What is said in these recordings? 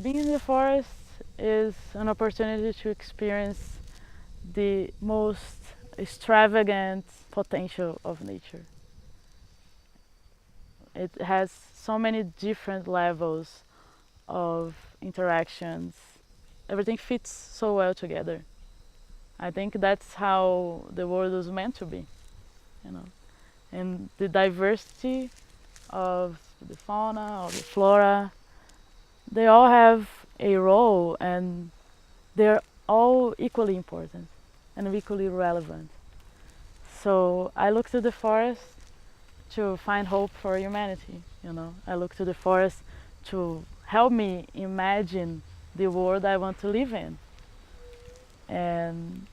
Being in the forest is an opportunity to experience the most extravagant potential of nature. It has so many different levels of interactions. Everything fits so well together. I think that's how the world was meant to be, you know. And the diversity of the fauna, of the flora, they all have a role and they're all equally important and equally relevant. So I look to the forest to find hope for humanity, you know. I look to the forest to help me imagine the world I want to live in. And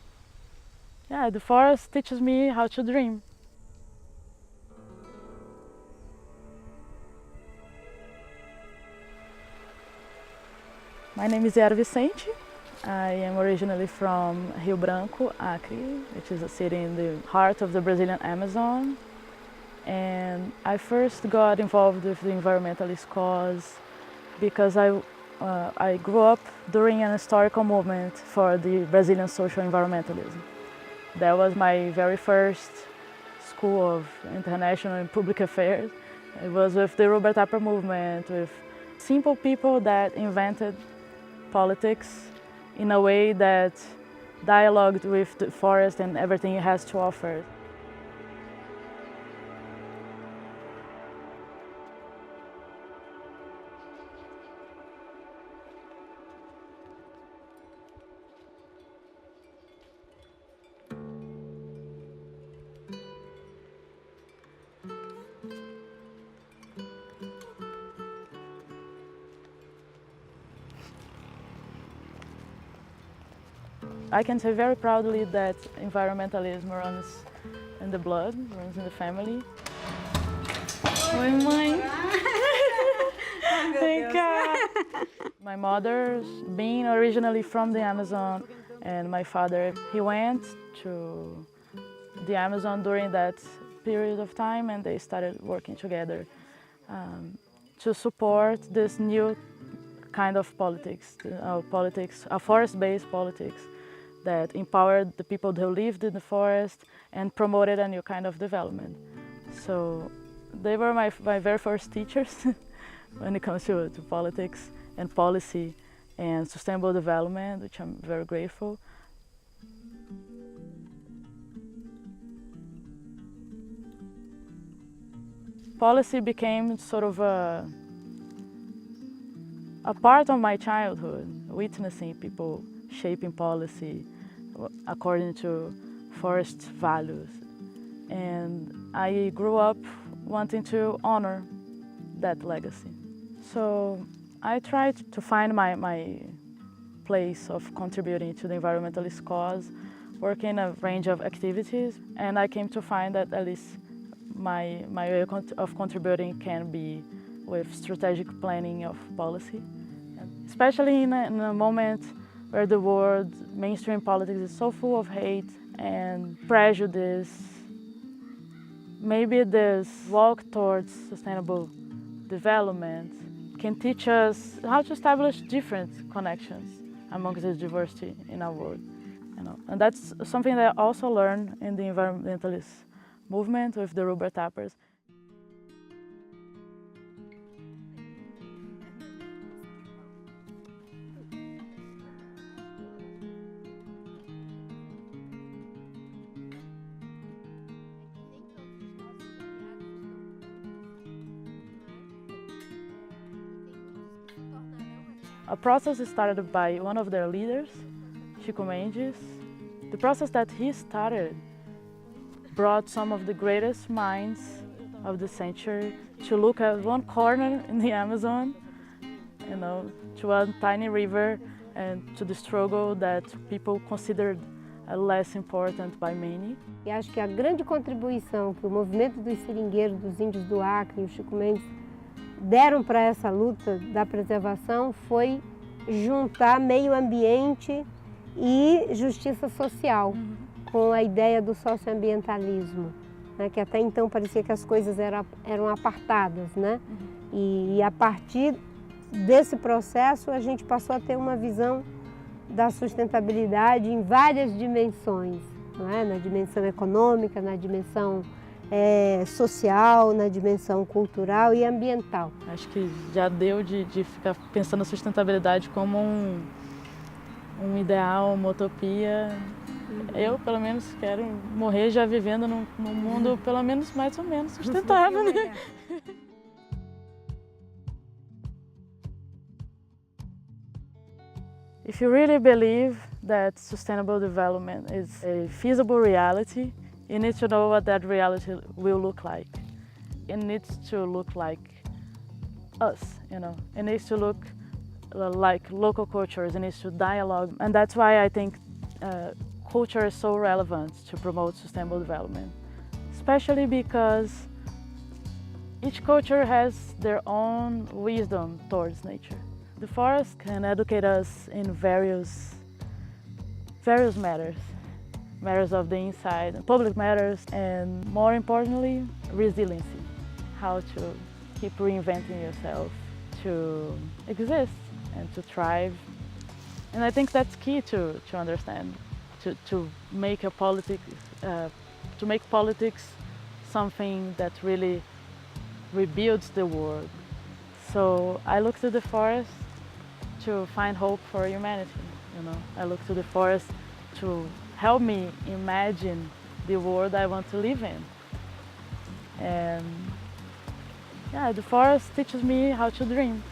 yeah, the forest teaches me how to dream. My name is Iara. I am originally from Rio Branco, Acre, which is a city in the heart of the Brazilian Amazon. And I first got involved with the environmentalist cause because I grew up during an historical movement for the Brazilian social environmentalism. That was my very first school of international and public affairs. It was with the Robert Tapper movement, with simple people that invented politics in a way that dialogued with the forest and everything it has to offer. I can say very proudly that environmentalism runs in the blood, runs in the family. Oi, mãe! Vem cá! My mother, being originally from the Amazon, and my father, he went to the Amazon during that period of time and they started working together to support this new kind of politics, a forest-based politics that empowered the people who lived in the forest and promoted a new kind of development. So they were my very first teachers when it comes to politics and policy and sustainable development, which I'm very grateful. Policy became sort of a part of my childhood, witnessing people shaping policy according to forest values. And I grew up wanting to honor that legacy. So I tried to find my place of contributing to the environmentalist cause, working in a range of activities, and I came to find that at least my way of contributing can be with strategic planning of policy. Especially in a moment where the world, mainstream politics is so full of hate and prejudice, maybe this walk towards sustainable development can teach us how to establish different connections amongst this diversity in our world. You know? And that's something that I also learned in the environmentalist movement with the Robert Tappers. A process started by one of their leaders, Chico Mendes. The process that he started brought some of the greatest minds of the century to look at one corner in the Amazon, you know, to one tiny river and to the struggle that people considered less important by many. E acho que a grande contribuição que o movimento dos seringueiros, dos índios do Acre e o Chico Mendes deram para essa luta da preservação foi juntar meio ambiente e justiça social, com a ideia do socioambientalismo, né, que até então parecia que as coisas eram apartadas, né? E a partir desse processo, a gente passou a ter uma visão da sustentabilidade em várias dimensões, não é? Na dimensão econômica, na dimensão social, na dimensão cultural e ambiental. Acho que já deu de ficar pensando a sustentabilidade como um ideal, uma utopia. Eu, pelo menos, quero morrer já vivendo num mundo, pelo menos, mais ou menos sustentável, né? If you really believe that sustainable development is a feasible reality, you need to know what that reality will look like. It needs to look like us, you know. It needs to look like local cultures, it needs to dialogue. And that's why I think culture is so relevant to promote sustainable development, especially because each culture has their own wisdom towards nature. The forest can educate us in various matters. Matters of the inside, public matters, and more importantly, resiliency. How to keep reinventing yourself to exist and to thrive. And I think that's key to understand, to make politics something that really rebuilds the world. So I look to the forest to find hope for humanity. You know, I look to the forest to help me imagine the world I want to live in. And yeah, the forest teaches me how to dream.